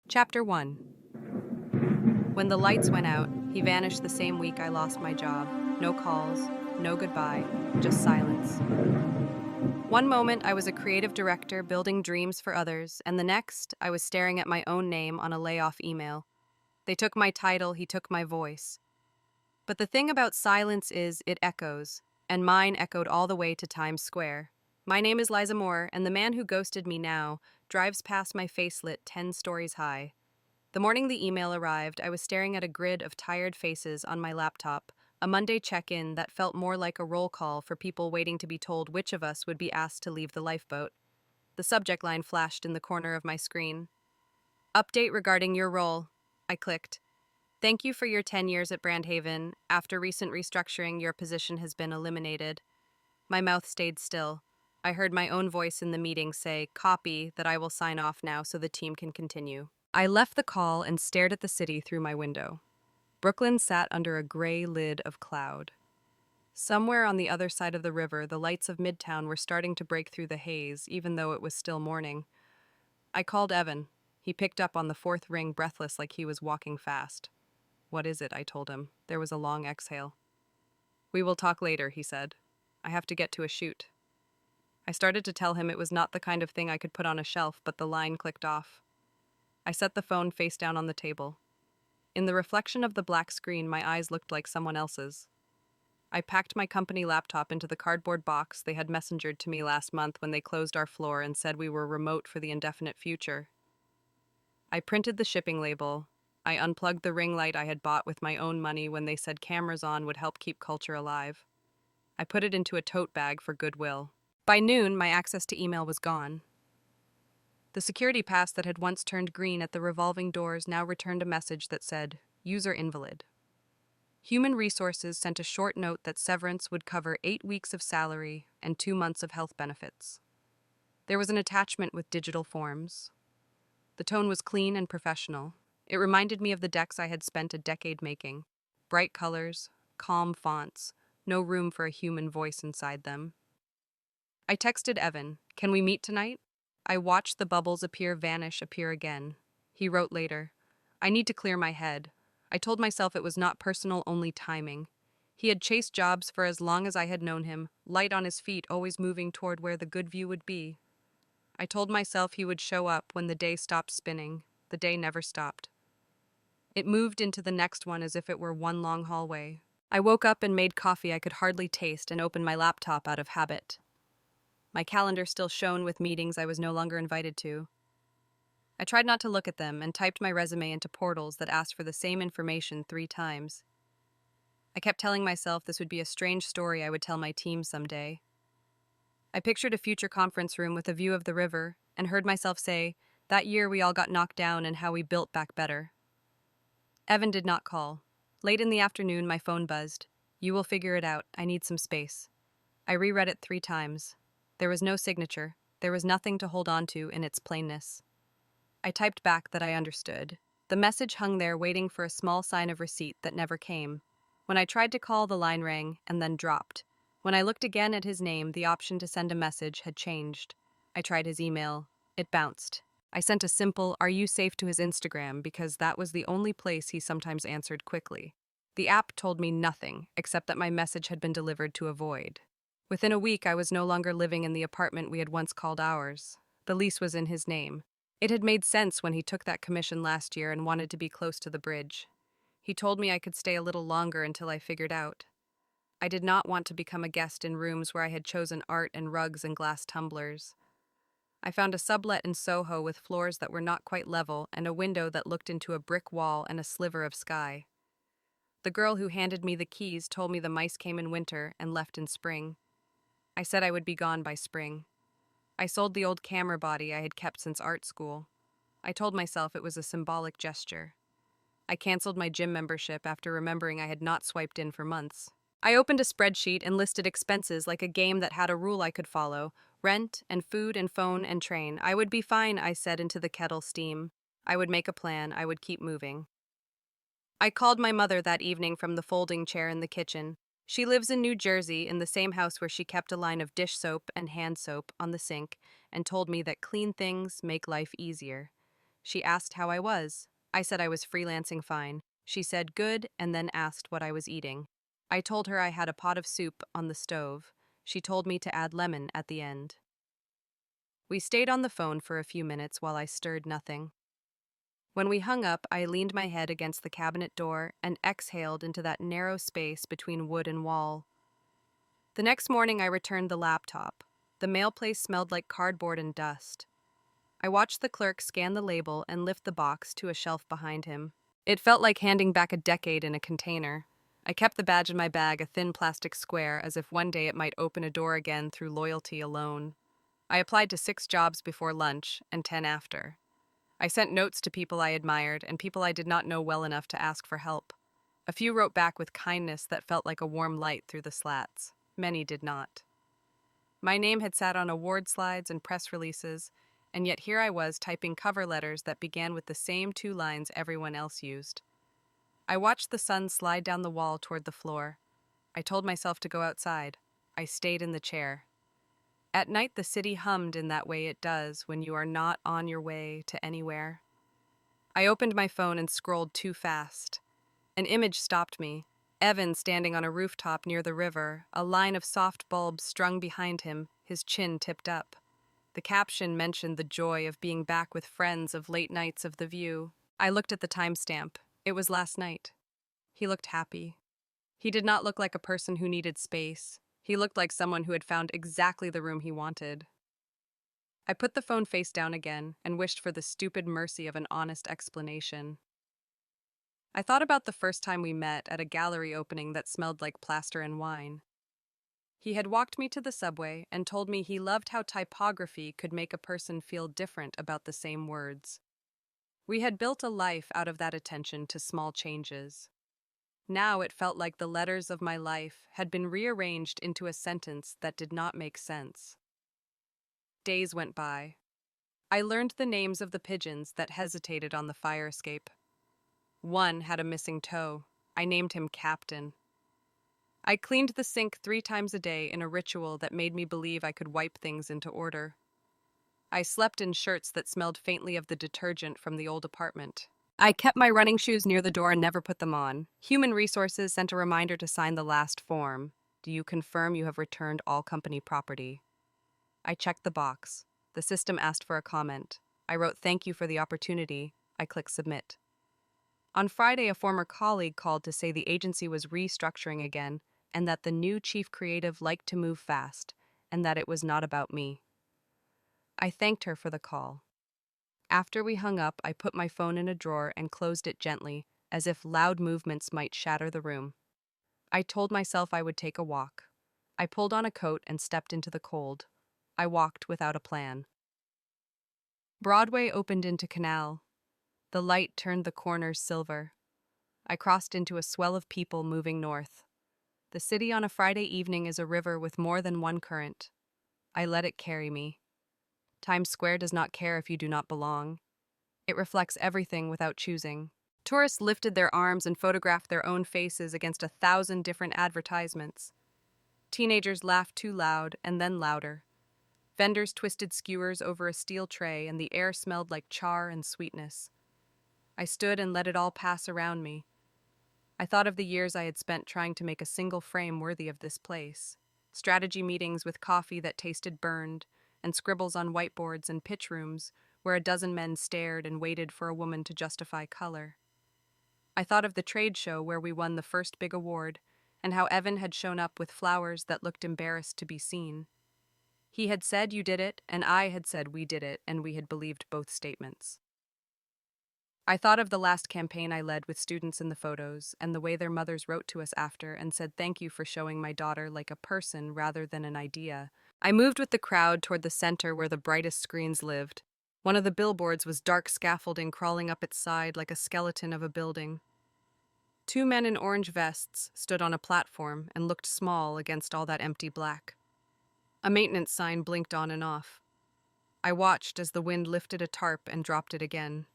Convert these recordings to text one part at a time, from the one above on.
Chapter 1. When the lights went out, he vanished the same week I lost my job. No calls, no goodbye, just silence. One moment I was a creative director building dreams for others, and the next I was staring at my own name on a layoff email. They took my title, he took my voice. But the thing about silence is it echoes, and mine echoed all the way to Times Square. My name is Liza Moore, and the man who ghosted me now drives past my face lit 10 stories high. The morning the email arrived, I was staring at a grid of tired faces on my laptop, a Monday check-in that felt more like a roll call for people waiting to be told which of us would be asked to leave the lifeboat. The subject line flashed in the corner of my screen. Update regarding your role. I clicked. Thank you for your 10 years at Brandhaven. After recent restructuring, your position has been eliminated. My mouth stayed still. I heard my own voice in the meeting say, copy, that I will sign off now so the team can continue. I left the call and stared at the city through my window. Brooklyn sat under a gray lid of cloud. Somewhere on the other side of the river, the lights of Midtown were starting to break through the haze, even though it was still morning. I called Evan. He picked up on the fourth ring, breathless like he was walking fast. What is it? I told him. There was a long exhale. We will talk later, he said. I have to get to a shoot. I started to tell him it was not the kind of thing I could put on a shelf, but the line clicked off. I set the phone face down on the table. In the reflection of the black screen, my eyes looked like someone else's. I packed my company laptop into the cardboard box they had messengered to me last month when they closed our floor and said we were remote for the indefinite future. I printed the shipping label. I unplugged the ring light I had bought with my own money when they said cameras on would help keep culture alive. I put it into a tote bag for goodwill. By noon, my access to email was gone. The security pass that had once turned green at the revolving doors now returned a message that said, User invalid. Human Resources sent a short note that severance would cover 8 weeks of salary and 2 months of health benefits. There was an attachment with digital forms. The tone was clean and professional. It reminded me of the decks I had spent a decade making. Bright colors, calm fonts, no room for a human voice inside them. I texted Evan, can we meet tonight? I watched the bubbles vanish, appear again. He wrote later, I need to clear my head. I told myself it was not personal, only timing. He had chased jobs for as long as I had known him, light on his feet, always moving toward where the good view would be. I told myself he would show up when the day stopped spinning. The day never stopped. It moved into the next one as if it were one long hallway. I woke up and made coffee I could hardly taste and opened my laptop out of habit. My calendar still shone with meetings I was no longer invited to. I tried not to look at them and typed my resume into portals that asked for the same information 3 times. I kept telling myself this would be a strange story I would tell my team someday. I pictured a future conference room with a view of the river and heard myself say, that year we all got knocked down and how we built back better. Evan did not call. Late in the afternoon, my phone buzzed. You will figure it out. I need some space. I reread it 3 times. There was no signature. There was nothing to hold on to in its plainness. I typed back that I understood. The message hung there waiting for a small sign of receipt that never came. When I tried to call, the line rang and then dropped. When I looked again at his name, the option to send a message had changed. I tried his email. It bounced. I sent a simple, "Are you safe?" to his Instagram because that was the only place he sometimes answered quickly. The app told me nothing, except that my message had been delivered to a void. Within a week, I was no longer living in the apartment we had once called ours. The lease was in his name. It had made sense when he took that commission last year and wanted to be close to the bridge. He told me I could stay a little longer until I figured out. I did not want to become a guest in rooms where I had chosen art and rugs and glass tumblers. I found a sublet in Soho with floors that were not quite level and a window that looked into a brick wall and a sliver of sky. The girl who handed me the keys told me the mice came in winter and left in spring. I said I would be gone by spring. I sold the old camera body I had kept since art school. I told myself it was a symbolic gesture. I canceled my gym membership after remembering I had not swiped in for months. I opened a spreadsheet and listed expenses like a game that had a rule I could follow. Rent and food and phone and train. I would be fine, I said into the kettle steam. I would make a plan. I would keep moving. I called my mother that evening from the folding chair in the kitchen. She lives in New Jersey, in the same house where she kept a line of dish soap and hand soap on the sink and told me that clean things make life easier. She asked how I was. I said I was freelancing fine. She said good and then asked what I was eating. I told her I had a pot of soup on the stove. She told me to add lemon at the end. We stayed on the phone for a few minutes while I stirred nothing. When we hung up, I leaned my head against the cabinet door and exhaled into that narrow space between wood and wall. The next morning, I returned the laptop. The mail place smelled like cardboard and dust. I watched the clerk scan the label and lift the box to a shelf behind him. It felt like handing back a decade in a container. I kept the badge in my bag, a thin plastic square, as if one day it might open a door again through loyalty alone. I applied to 6 jobs before lunch and 10 after. I sent notes to people I admired and people I did not know well enough to ask for help. A few wrote back with kindness that felt like a warm light through the slats. Many did not. My name had sat on award slides and press releases, and yet here I was typing cover letters that began with the same 2 lines everyone else used. I watched the sun slide down the wall toward the floor. I told myself to go outside. I stayed in the chair. At night, the city hummed in that way it does when you are not on your way to anywhere. I opened my phone and scrolled too fast. An image stopped me. Evan standing on a rooftop near the river, a line of soft bulbs strung behind him, his chin tipped up. The caption mentioned the joy of being back with friends of late nights of the view. I looked at the timestamp. It was last night. He looked happy. He did not look like a person who needed space. He looked like someone who had found exactly the room he wanted. I put the phone face down again and wished for the stupid mercy of an honest explanation. I thought about the first time we met at a gallery opening that smelled like plaster and wine. He had walked me to the subway and told me he loved how typography could make a person feel different about the same words. We had built a life out of that attention to small changes. Now it felt like the letters of my life had been rearranged into a sentence that did not make sense. Days went by. I learned the names of the pigeons that hesitated on the fire escape. One had a missing toe. I named him Captain. I cleaned the sink 3 times a day in a ritual that made me believe I could wipe things into order. I slept in shirts that smelled faintly of the detergent from the old apartment. I kept my running shoes near the door and never put them on. Human Resources sent a reminder to sign the last form. Do you confirm you have returned all company property? I checked the box. The system asked for a comment. I wrote thank you for the opportunity. I clicked submit. On Friday, a former colleague called to say the agency was restructuring again and that the new chief creative liked to move fast and that it was not about me. I thanked her for the call. After we hung up, I put my phone in a drawer and closed it gently, as if loud movements might shatter the room. I told myself I would take a walk. I pulled on a coat and stepped into the cold. I walked without a plan. Broadway opened into Canal. The light turned the corners silver. I crossed into a swell of people moving north. The city on a Friday evening is a river with more than one current. I let it carry me. Times Square does not care if you do not belong. It reflects everything without choosing. Tourists lifted their arms and photographed their own faces against 1,000 different advertisements. Teenagers laughed too loud and then louder. Vendors twisted skewers over a steel tray and the air smelled like char and sweetness. I stood and let it all pass around me. I thought of the years I had spent trying to make a single frame worthy of this place. Strategy meetings with coffee that tasted burned, and scribbles on whiteboards and pitch rooms where a dozen men stared and waited for a woman to justify color. I thought of the trade show where we won the first big award, and how Evan had shown up with flowers that looked embarrassed to be seen. He had said you did it, and I had said we did it, and we had believed both statements. I thought of the last campaign I led with students in the photos and the way their mothers wrote to us after and said thank you for showing my daughter like a person rather than an idea. I moved with the crowd toward the center where the brightest screens lived. One of the billboards was dark scaffolding crawling up its side like a skeleton of a building. 2 men in orange vests stood on a platform and looked small against all that empty black. A maintenance sign blinked on and off. I watched as the wind lifted a tarp and dropped it again.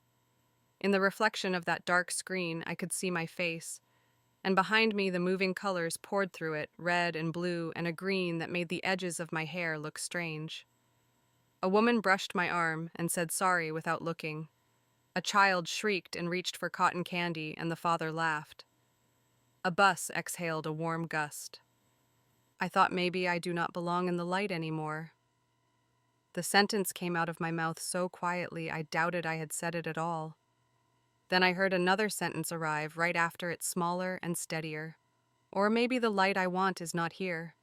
In the reflection of that dark screen, I could see my face, and behind me the moving colors poured through it, red and blue and a green that made the edges of my hair look strange. A woman brushed my arm and said sorry without looking. A child shrieked and reached for cotton candy, and the father laughed. A bus exhaled a warm gust. I thought maybe I do not belong in the light anymore. The sentence came out of my mouth so quietly I doubted I had said it at all. Then I heard another sentence arrive right after it, smaller and steadier. Or maybe the light I want is not here.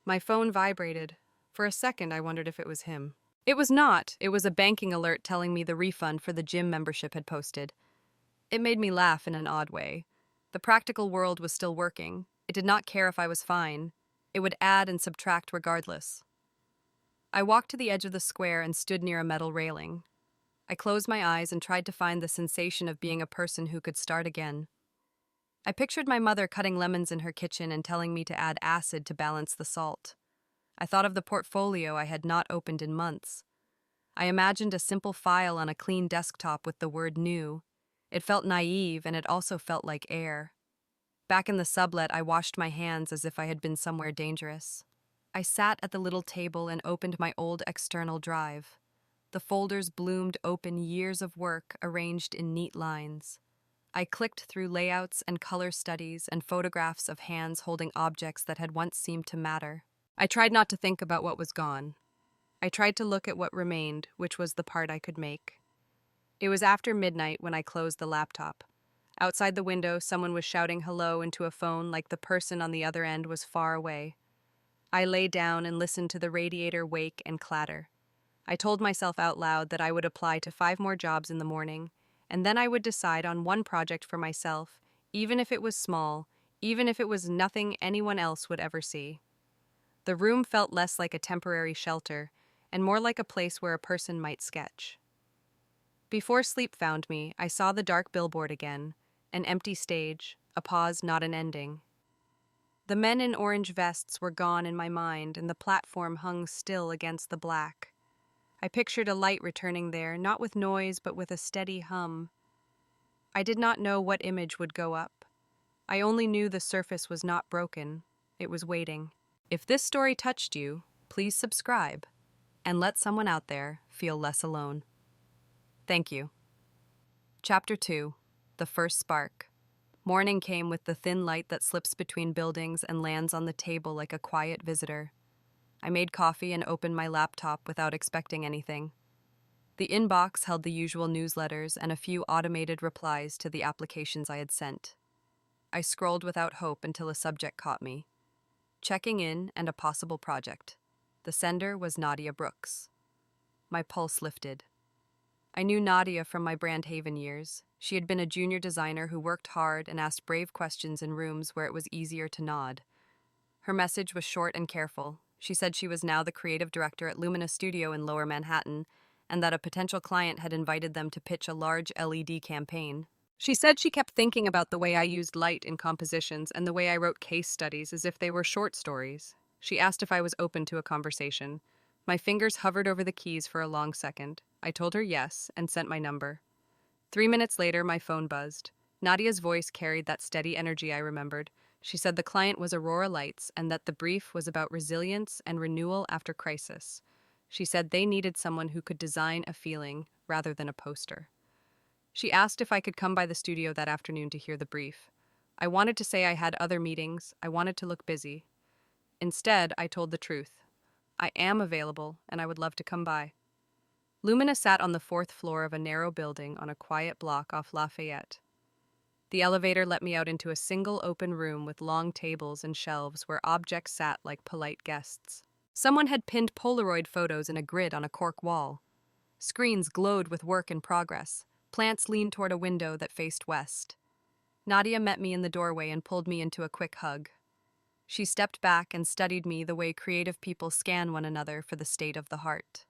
My phone vibrated. For a second I wondered if it was him. It was not. It was a banking alert telling me the refund for the gym membership had posted. It made me laugh in an odd way. The practical world was still working. It did not care if I was fine. It would add and subtract regardless. I walked to the edge of the square and stood near a metal railing. I closed my eyes and tried to find the sensation of being a person who could start again. I pictured my mother cutting lemons in her kitchen and telling me to add acid to balance the salt. I thought of the portfolio I had not opened in months. I imagined a simple file on a clean desktop with the word new. It felt naive, and it also felt like air. Back in the sublet, I washed my hands as if I had been somewhere dangerous. I sat at the little table and opened my old external drive. The folders bloomed open, years of work arranged in neat lines. I clicked through layouts and color studies and photographs of hands holding objects that had once seemed to matter. I tried not to think about what was gone. I tried to look at what remained, which was the part I could make. It was after midnight when I closed the laptop. Outside the window, someone was shouting hello into a phone like the person on the other end was far away. I lay down and listened to the radiator wake and clatter. I told myself out loud that I would apply to 5 more jobs in the morning, and then I would decide on one project for myself, even if it was small, even if it was nothing anyone else would ever see. The room felt less like a temporary shelter and more like a place where a person might sketch. Before sleep found me, I saw the dark billboard again, an empty stage, a pause, not an ending. The men in orange vests were gone in my mind, and the platform hung still against the black. I pictured a light returning there, not with noise, but with a steady hum. I did not know what image would go up. I only knew the surface was not broken. It was waiting. If this story touched you, please subscribe and let someone out there feel less alone. Thank you. Chapter 2. The First Spark. Morning came with the thin light that slips between buildings and lands on the table like a quiet visitor. I made coffee and opened my laptop without expecting anything. The inbox held the usual newsletters and a few automated replies to the applications I had sent. I scrolled without hope until a subject caught me. Checking in and a possible project. The sender was Nadia Brooks. My pulse lifted. I knew Nadia from my Brandhaven years. She had been a junior designer who worked hard and asked brave questions in rooms where it was easier to nod. Her message was short and careful. She said she was now the creative director at Lumina Studio in Lower Manhattan, and that a potential client had invited them to pitch a large LED campaign. She said she kept thinking about the way I used light in compositions and the way I wrote case studies as if they were short stories. She asked if I was open to a conversation. My fingers hovered over the keys for a long second. I told her yes and sent my number. 3 minutes later, my phone buzzed. Nadia's voice carried that steady energy I remembered. She said the client was Aurora Lights and that the brief was about resilience and renewal after crisis. She said they needed someone who could design a feeling rather than a poster. She asked if I could come by the studio that afternoon to hear the brief. I wanted to say I had other meetings. I wanted to look busy. Instead, I told the truth. I am available, and I would love to come by. Lumina sat on the 4th floor of a narrow building on a quiet block off Lafayette. The elevator let me out into a single open room with long tables and shelves where objects sat like polite guests. Someone had pinned Polaroid photos in a grid on a cork wall. Screens glowed with work in progress. Plants leaned toward a window that faced west. Nadia met me in the doorway and pulled me into a quick hug. She stepped back and studied me the way creative people scan one another for the state of the heart.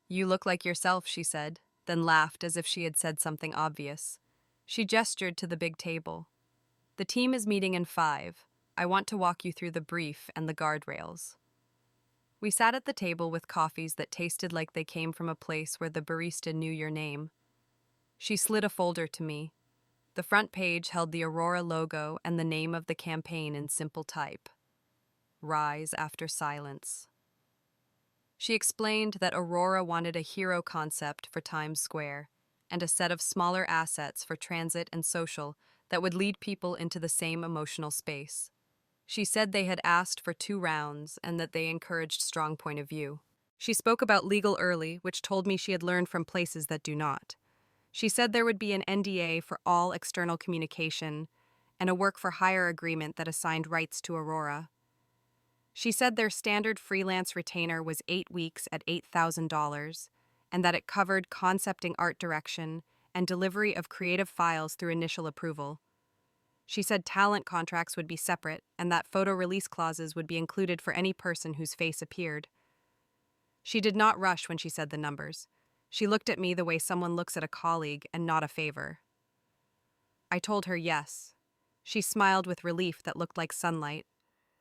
"You look like yourself," she said, then laughed as if she had said something obvious. She gestured to the big table. "The team is meeting in 5. I want to walk you through the brief and the guardrails." We sat at the table with coffees that tasted like they came from a place where the barista knew your name. She slid a folder to me. The front page held the Aurora logo and the name of the campaign in simple type. Rise After Silence. She explained that Aurora wanted a hero concept for Times Square, and a set of smaller assets for transit and social that would lead people into the same emotional space. She said they had asked for 2 rounds and that they encouraged strong point of view. She spoke about legal early, which told me she had learned from places that do not. She said there would be an NDA for all external communication and a work for hire agreement that assigned rights to Aurora. She said their standard freelance retainer was 8 weeks at $8,000 and that it covered concepting art direction and delivery of creative files through initial approval. She said talent contracts would be separate and that photo release clauses would be included for any person whose face appeared. She did not rush when she said the numbers. She looked at me the way someone looks at a colleague and not a favor. I told her yes. She smiled with relief that looked like sunlight.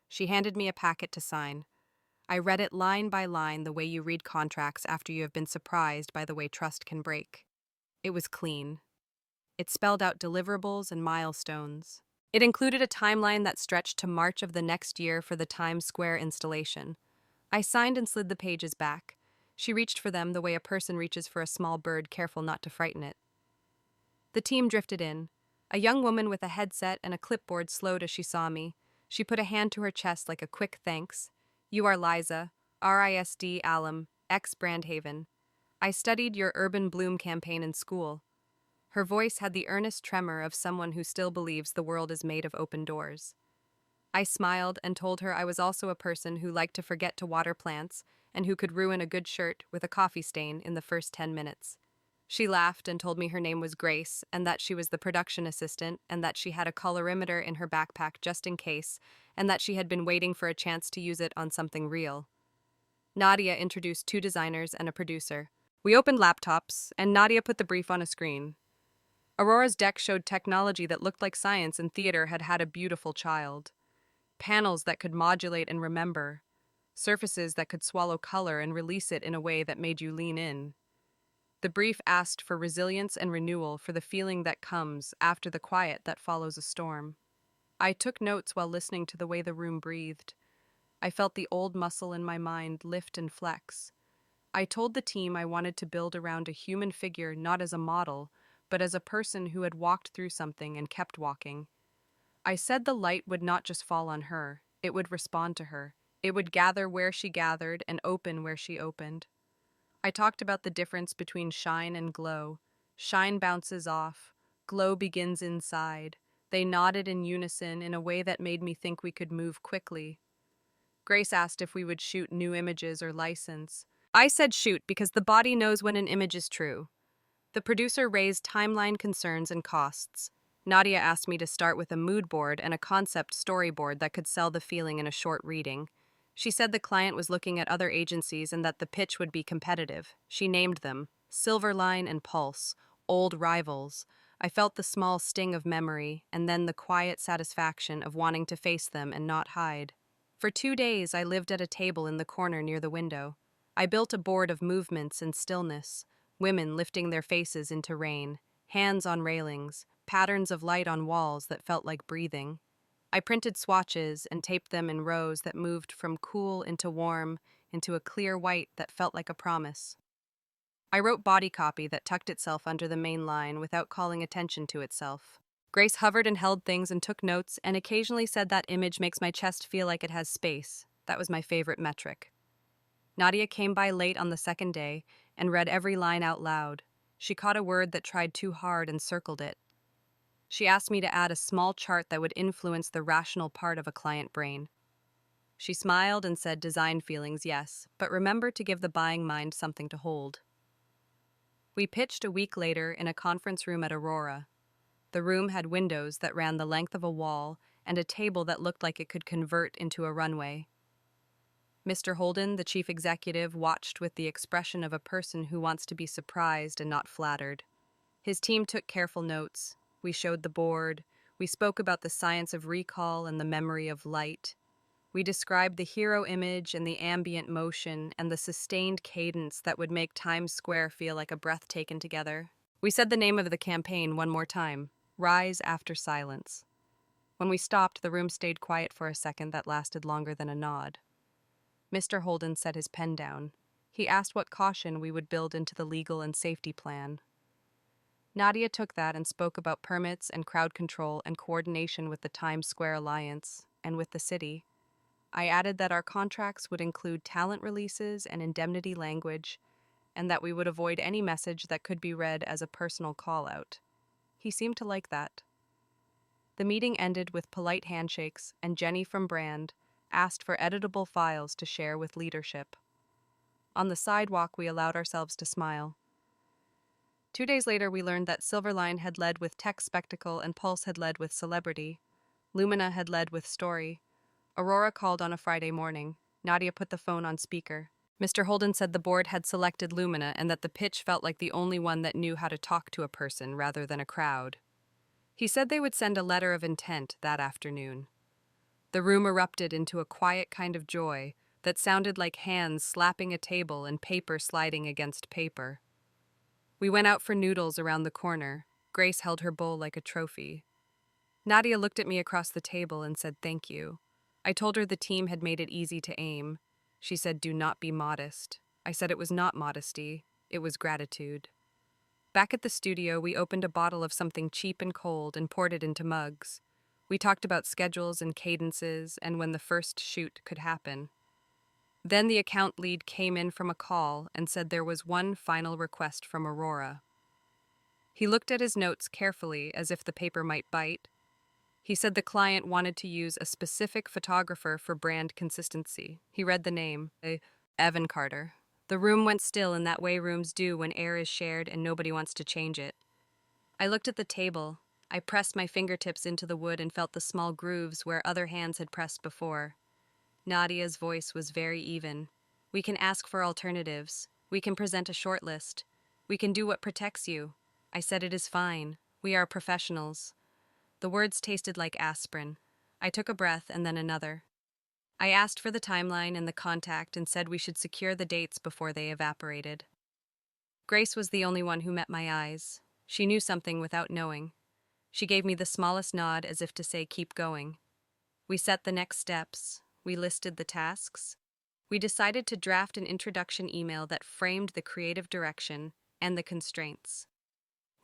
She handed me a packet to sign. I read it line by line the way you read contracts after you have been surprised by the way trust can break. It was clean. It spelled out deliverables and milestones. It included a timeline that stretched to March of the next year for the Times Square installation. I signed and slid the pages back. She reached for them the way a person reaches for a small bird, careful not to frighten it. The team drifted in. A young woman with a headset and a clipboard slowed as she saw me. She put a hand to her chest like a quick thanks. You are Liza, RISD alum, ex-Brandhaven. I studied your Urban Bloom campaign in school. Her voice had the earnest tremor of someone who still believes the world is made of open doors. I smiled and told her I was also a person who liked to forget to water plants and who could ruin a good shirt with a coffee stain in the first 10 minutes. She laughed and told me her name was Grace and that she was the production assistant and that she had a colorimeter in her backpack just in case and that she had been waiting for a chance to use it on something real. Nadia introduced 2 designers and a producer. We opened laptops and Nadia put the brief on a screen. Aurora's deck showed technology that looked like science and theater had had a beautiful child. Panels that could modulate and remember. Surfaces that could swallow color and release it in a way that made you lean in. The brief asked for resilience and renewal for the feeling that comes after the quiet that follows a storm. I took notes while listening to the way the room breathed. I felt the old muscle in my mind lift and flex. I told the team I wanted to build around a human figure not as a model, but as a person who had walked through something and kept walking. I said the light would not just fall on her, it would respond to her. It would gather where she gathered and open where she opened. I talked about the difference between shine and glow. Shine bounces off, glow begins inside. They nodded in unison in a way that made me think we could move quickly. Grace asked if we would shoot new images or license. I said shoot because the body knows when an image is true. The producer raised timeline concerns and costs. Nadia asked me to start with a mood board and a concept storyboard that could sell the feeling in a short reading. She said the client was looking at other agencies and that the pitch would be competitive. She named them Silverline and Pulse, old rivals. I felt the small sting of memory and then the quiet satisfaction of wanting to face them and not hide. For 2 days, I lived at a table in the corner near the window. I built a board of movements and stillness, women lifting their faces into rain, hands on railings, patterns of light on walls that felt like breathing. I printed swatches and taped them in rows that moved from cool into warm, into a clear white that felt like a promise. I wrote body copy that tucked itself under the main line without calling attention to itself. Grace hovered and held things and took notes and occasionally said that image makes my chest feel like it has space. That was my favorite metric. Nadia came by late on the second day and read every line out loud. She caught a word that tried too hard and circled it. She asked me to add a small chart that would influence the rational part of a client brain. She smiled and said design feelings, yes, but remember to give the buying mind something to hold. We pitched a week later in a conference room at Aurora. The room had windows that ran the length of a wall and a table that looked like it could convert into a runway. Mr. Holden, the chief executive, watched with the expression of a person who wants to be surprised and not flattered. His team took careful notes. We showed the board. We spoke about the science of recall and the memory of light. We described the hero image and the ambient motion and the sustained cadence that would make Times Square feel like a breath taken together. We said the name of the campaign one more time, Rise After Silence. When we stopped, the room stayed quiet for a second that lasted longer than a nod. Mr. Holden set his pen down. He asked what caution we would build into the legal and safety plan. Nadia took that and spoke about permits and crowd control and coordination with the Times Square Alliance and with the city. I added that our contracts would include talent releases and indemnity language, and that we would avoid any message that could be read as a personal call-out. He seemed to like that. The meeting ended with polite handshakes, and Jenny from Brand asked for editable files to share with leadership. On the sidewalk, we allowed ourselves to smile. 2 days later, we learned that Silverline had led with Tech Spectacle and Pulse had led with Celebrity. Lumina had led with Story. Aurora called on a Friday morning. Nadia put the phone on speaker. Mr. Holden said the board had selected Lumina and that the pitch felt like the only one that knew how to talk to a person rather than a crowd. He said they would send a letter of intent that afternoon. The room erupted into a quiet kind of joy that sounded like hands slapping a table and paper sliding against paper. We went out for noodles around the corner. Grace held her bowl like a trophy. Nadia looked at me across the table and said thank you. I told her the team had made it easy to aim. She said, "Do not be modest." I said it was not modesty, it was gratitude. Back at the studio, we opened a bottle of something cheap and cold and poured it into mugs. We talked about schedules and cadences and when the first shoot could happen. Then the account lead came in from a call and said there was one final request from Aurora. He looked at his notes carefully as if the paper might bite. He said the client wanted to use a specific photographer for brand consistency. He read the name, Evan Carter. The room went still in that way rooms do when air is shared and nobody wants to change it. I looked at the table. I pressed my fingertips into the wood and felt the small grooves where other hands had pressed before. Nadia's voice was very even. We can ask for alternatives. We can present a short list. We can do what protects you. I said it is fine. We are professionals. The words tasted like aspirin. I took a breath and then another. I asked for the timeline and the contact and said we should secure the dates before they evaporated. Grace was the only one who met my eyes. She knew something without knowing. She gave me the smallest nod as if to say keep going. We set the next steps. We listed the tasks. We decided to draft an introduction email that framed the creative direction and the constraints.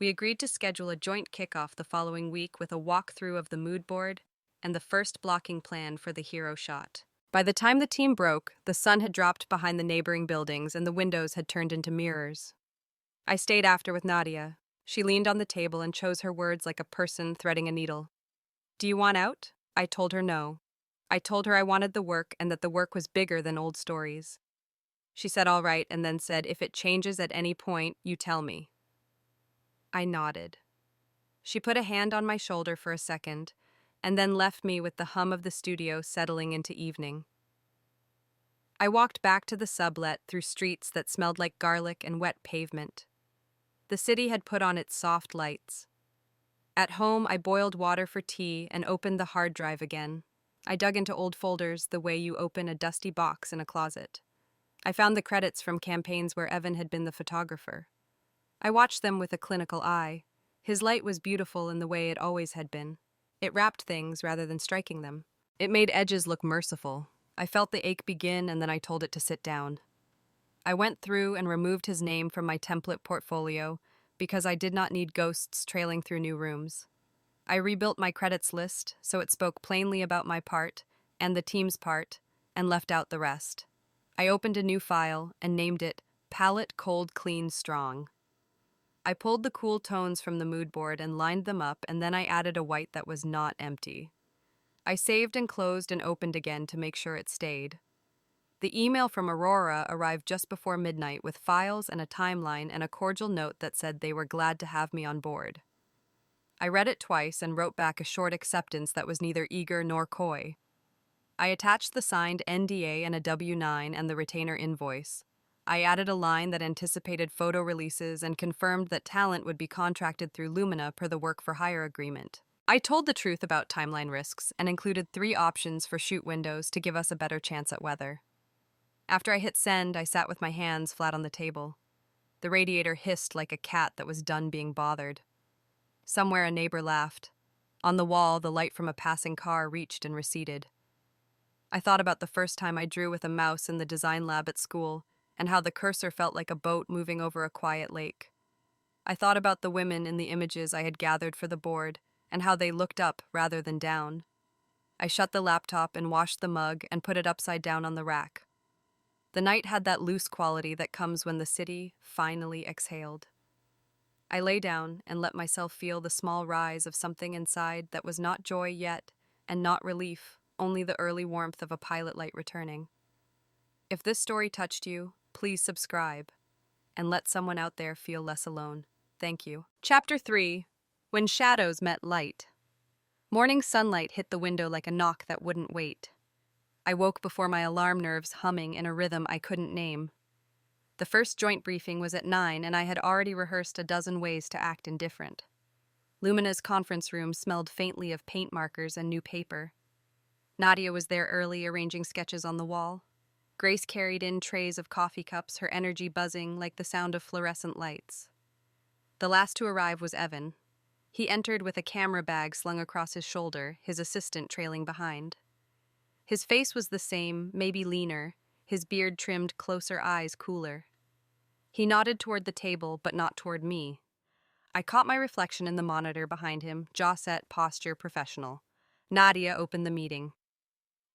We agreed to schedule a joint kickoff the following week with a walkthrough of the mood board and the first blocking plan for the hero shot. By the time the team broke, the sun had dropped behind the neighboring buildings and the windows had turned into mirrors. I stayed after with Nadia. She leaned on the table and chose her words like a person threading a needle. "Do you want out?" I told her no. I told her I wanted the work and that the work was bigger than old stories. She said all right and then said, "If it changes at any point, you tell me." I nodded. She put a hand on my shoulder for a second, and then left me with the hum of the studio settling into evening. I walked back to the sublet through streets that smelled like garlic and wet pavement. The city had put on its soft lights. At home, I boiled water for tea and opened the hard drive again. I dug into old folders the way you open a dusty box in a closet. I found the credits from campaigns where Evan had been the photographer. I watched them with a clinical eye. His light was beautiful in the way it always had been. It wrapped things rather than striking them. It made edges look merciful. I felt the ache begin and then I told it to sit down. I went through and removed his name from my template portfolio because I did not need ghosts trailing through new rooms. I rebuilt my credits list so it spoke plainly about my part and the team's part and left out the rest. I opened a new file and named it Palette Cold Clean Strong. I pulled the cool tones from the mood board and lined them up, and then I added a white that was not empty. I saved and closed and opened again to make sure it stayed. The email from Aurora arrived just before midnight with files and a timeline and a cordial note that said they were glad to have me on board. I read it twice and wrote back a short acceptance that was neither eager nor coy. I attached the signed NDA and a W-9 and the retainer invoice. I added a line that anticipated photo releases and confirmed that talent would be contracted through Lumina per the work for hire agreement. I told the truth about timeline risks and included 3 options for shoot windows to give us a better chance at weather. After I hit send, I sat with my hands flat on the table. The radiator hissed like a cat that was done being bothered. Somewhere a neighbor laughed. On the wall, the light from a passing car reached and receded. I thought about the first time I drew with a mouse in the design lab at school, and how the cursor felt like a boat moving over a quiet lake. I thought about the women in the images I had gathered for the board and how they looked up rather than down. I shut the laptop and washed the mug and put it upside down on the rack. The night had that loose quality that comes when the city finally exhaled. I lay down and let myself feel the small rise of something inside that was not joy yet and not relief, only the early warmth of a pilot light returning. If this story touched you, please subscribe and let someone out there feel less alone. Thank you. Chapter 3: When Shadows Met Light. Morning sunlight hit the window like a knock that wouldn't wait. I woke before my alarm nerves humming in a rhythm I couldn't name. The first joint briefing was at 9, and I had already rehearsed a dozen ways to act indifferent. Lumina's conference room smelled faintly of paint markers and new paper. Nadia was there early, arranging sketches on the wall. Grace carried in trays of coffee cups, her energy buzzing like the sound of fluorescent lights. The last to arrive was Evan. He entered with a camera bag slung across his shoulder, his assistant trailing behind. His face was the same, maybe leaner, his beard trimmed, closer eyes cooler. He nodded toward the table, but not toward me. I caught my reflection in the monitor behind him, jaw set, posture professional. Nadia opened the meeting.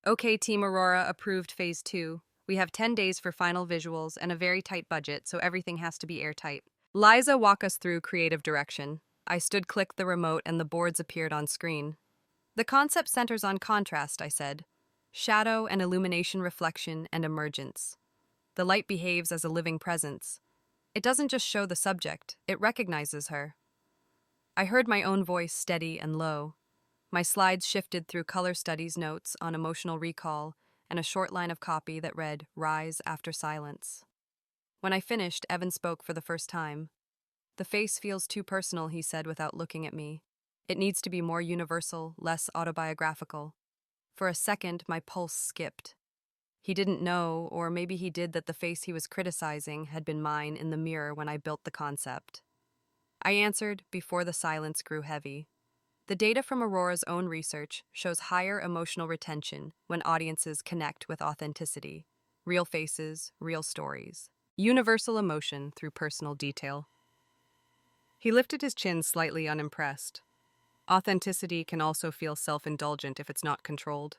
Okay, Team Aurora approved Phase 2. We have 10 days for final visuals and a very tight budget, so everything has to be airtight. Liza, walk us through creative direction. I clicked the remote and the boards appeared on screen. The concept centers on contrast, I said. Shadow and illumination, reflection and emergence. The light behaves as a living presence. It doesn't just show the subject, it recognizes her. I heard my own voice steady and low. My slides shifted through color studies notes on emotional recall and a short line of copy that read, "Rise after silence." When I finished, Evan spoke for the first time. "The face feels too personal," he said without looking at me. "It needs to be more universal, less autobiographical." For a second, my pulse skipped. He didn't know, or maybe he did, that the face he was criticizing had been mine in the mirror when I built the concept. I answered before the silence grew heavy. The data from Aurora's own research shows higher emotional retention when audiences connect with authenticity. Real faces, real stories. Universal emotion through personal detail. He lifted his chin, slightly unimpressed. Authenticity can also feel self-indulgent if it's not controlled.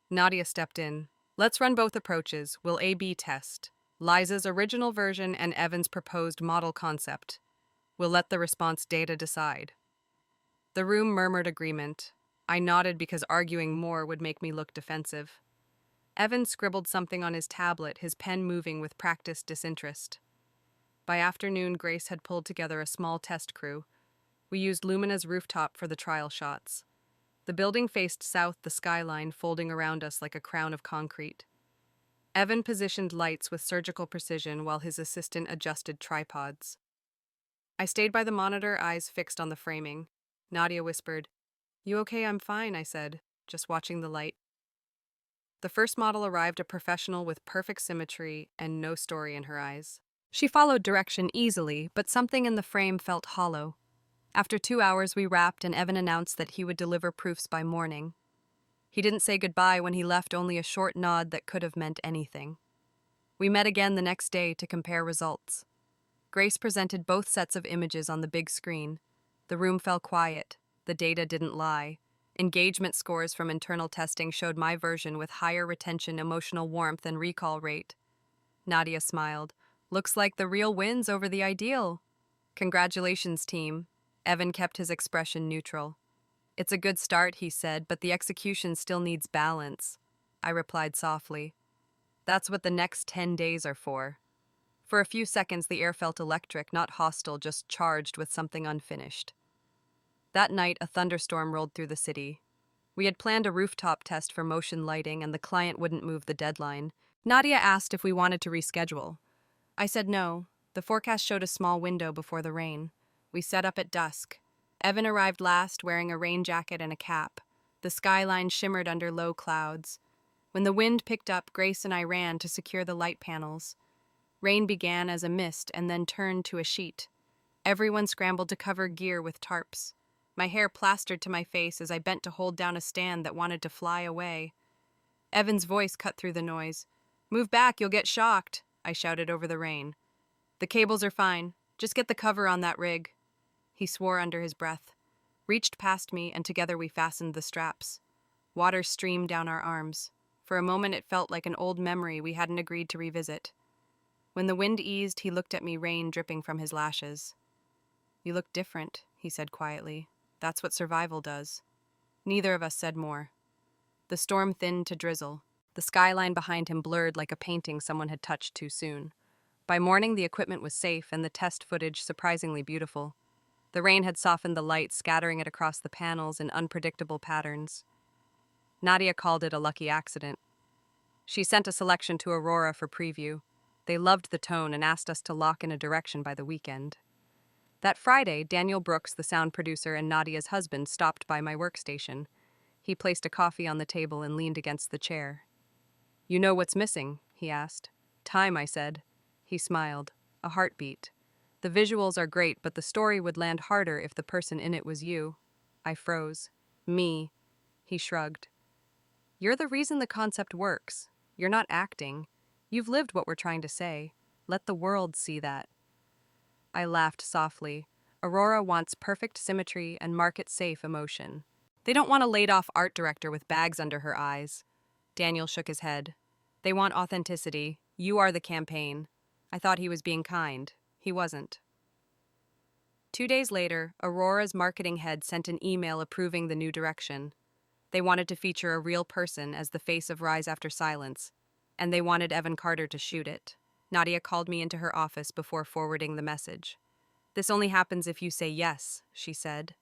Nadia stepped in. "Let's run both approaches. We'll A/B test. Liza's original version and Evan's proposed model concept. We'll let the response data decide." The room murmured agreement. I nodded because arguing more would make me look defensive. Evan scribbled something on his tablet, his pen moving with practiced disinterest. By afternoon, Grace had pulled together a small test crew. We used Lumina's rooftop for the trial shots. The building faced south, the skyline folding around us like a crown of concrete. Evan positioned lights with surgical precision while his assistant adjusted tripods. I stayed by the monitor, eyes fixed on the framing. Nadia whispered, "You okay?" "I'm fine," I said, just watching the light. The first model arrived, a professional with perfect symmetry and no story in her eyes. She followed direction easily, but something in the frame felt hollow. After 2 hours, we wrapped, and Evan announced that he would deliver proofs by morning. He didn't say goodbye when he left, only a short nod that could have meant anything. We met again the next day to compare results. Grace presented both sets of images on the big screen. The room fell quiet. The data didn't lie. Engagement scores from internal testing showed my version with higher retention, emotional warmth, and recall rate. Nadia smiled. "Looks like the real wins over the ideal." "Congratulations, team." Evan kept his expression neutral. "It's a good start," he said, "but the execution still needs balance." I replied softly. "That's what the next 10 days are for." For a few seconds, the air felt electric, not hostile, just charged with something unfinished. That night, a thunderstorm rolled through the city. We had planned a rooftop test for motion lighting, and the client wouldn't move the deadline. Nadia asked if we wanted to reschedule. I said no. The forecast showed a small window before the rain. We set up at dusk. Evan arrived last, wearing a rain jacket and a cap. The skyline shimmered under low clouds. When the wind picked up, Grace and I ran to secure the light panels. Rain began as a mist and then turned to a sheet. Everyone scrambled to cover gear with tarps. My hair plastered to my face as I bent to hold down a stand that wanted to fly away. Evan's voice cut through the noise. "Move back, you'll get shocked," I shouted over the rain. "The cables are fine. Just get the cover on that rig, he swore under his breath, reached past me, and together we fastened the straps. Water streamed down our arms. For a moment it felt like an old memory we hadn't agreed to revisit. When the wind eased, he looked at me, rain dripping from his lashes. You look different, he said quietly. That's what survival does. Neither of us said more. The storm thinned to drizzle. The skyline behind him blurred like a painting someone had touched too soon. By morning, the equipment was safe and the test footage surprisingly beautiful. The rain had softened the light, scattering it across the panels in unpredictable patterns. Nadia called it a lucky accident. She sent a selection to Aurora for preview. They loved the tone and asked us to lock in a direction by the weekend. That Friday, Daniel Brooks, the sound producer and Nadia's husband, stopped by my workstation. He placed a coffee on the table and leaned against the chair. You know what's missing? He asked. Time, I said. He smiled. A heartbeat. The visuals are great, but the story would land harder if the person in it was you. I froze. Me. He shrugged. You're the reason the concept works. You're not acting. You've lived what we're trying to say. Let the world see that. I laughed softly. Aurora wants perfect symmetry and market-safe emotion. They don't want a laid-off art director with bags under her eyes. Daniel shook his head. They want authenticity. You are the campaign. I thought he was being kind. He wasn't. 2 days later, Aurora's marketing head sent an email approving the new direction. They wanted to feature a real person as the face of Rise After Silence, and they wanted Evan Carter to shoot it. Nadia called me into her office before forwarding the message. This only happens if you say yes, she said.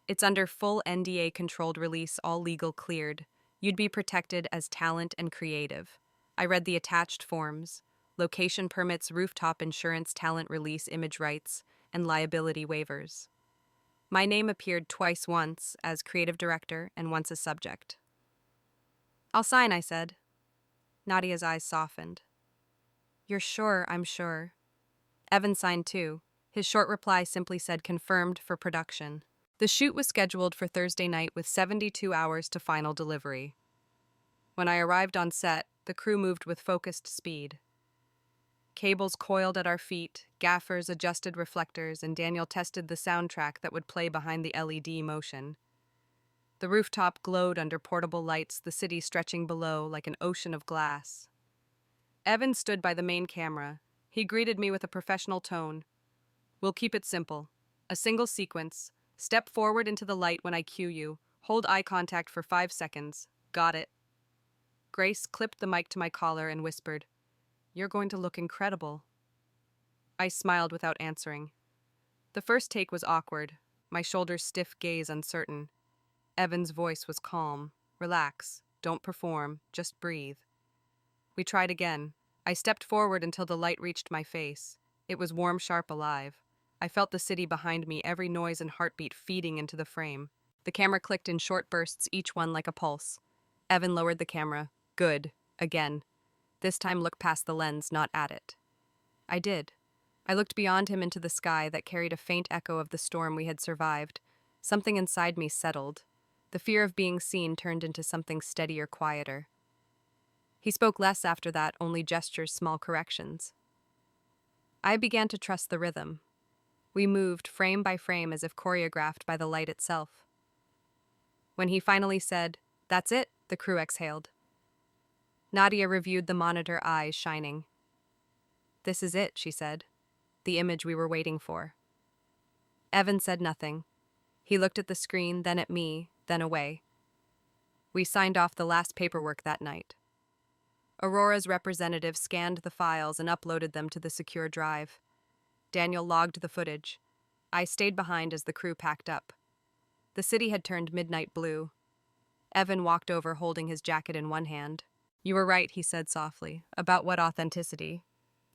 It's under full NDA-controlled release, all legal cleared. You'd be protected as talent and creative. I read the attached forms. Location permits, rooftop insurance, talent release, image rights, and liability waivers. My name appeared twice, once as creative director and once as subject. I'll sign, I said. Nadia's eyes softened. You're sure? I'm sure. Evan signed too. His short reply simply said confirmed for production. The shoot was scheduled for Thursday night with 72 hours to final delivery. When I arrived on set, the crew moved with focused speed. Cables coiled at our feet, gaffers adjusted reflectors, and Daniel tested the soundtrack that would play behind the LED motion. The rooftop glowed under portable lights, the city stretching below like an ocean of glass. Evan stood by the main camera. He greeted me with a professional tone. We'll keep it simple. A single sequence. Step forward into the light when I cue you. Hold eye contact for 5 seconds. Got it. Grace clipped the mic to my collar and whispered, You're going to look incredible. I smiled without answering. The first take was awkward, my shoulders stiff, gaze uncertain. Evan's voice was calm. Relax. Don't perform. Just breathe. We tried again. I stepped forward until the light reached my face. It was warm, sharp, alive. I felt the city behind me, every noise and heartbeat feeding into the frame. The camera clicked in short bursts, each one like a pulse. Evan lowered the camera. Good. Again. This time look past the lens, not at it. I did. I looked beyond him into the sky that carried a faint echo of the storm we had survived. Something inside me settled. The fear of being seen turned into something steadier, quieter. He spoke less after that, only gestures, small corrections. I began to trust the rhythm. We moved frame by frame as if choreographed by the light itself. When he finally said, That's it, the crew exhaled. Nadia reviewed the monitor, eyes shining. This is it, she said. The image we were waiting for. Evan said nothing. He looked at the screen, then at me, then away. We signed off the last paperwork that night. Aurora's representative scanned the files and uploaded them to the secure drive. Daniel logged the footage. I stayed behind as the crew packed up. The city had turned midnight blue. Evan walked over holding his jacket in one hand. You were right, he said softly. About what authenticity?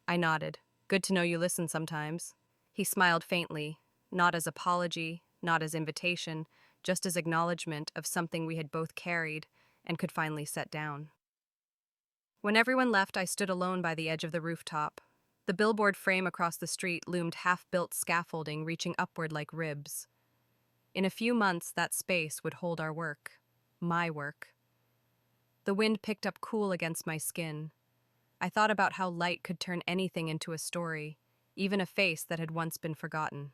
I nodded. Good to know you listen sometimes. He smiled faintly, not as apology, not as invitation, just as acknowledgement of something we had both carried and could finally set down. When everyone left, I stood alone by the edge of the rooftop. The billboard frame across the street loomed half-built scaffolding reaching upward like ribs. In a few months, that space would hold our work. My work. The wind picked up cool against my skin. I thought about how light could turn anything into a story, even a face that had once been forgotten.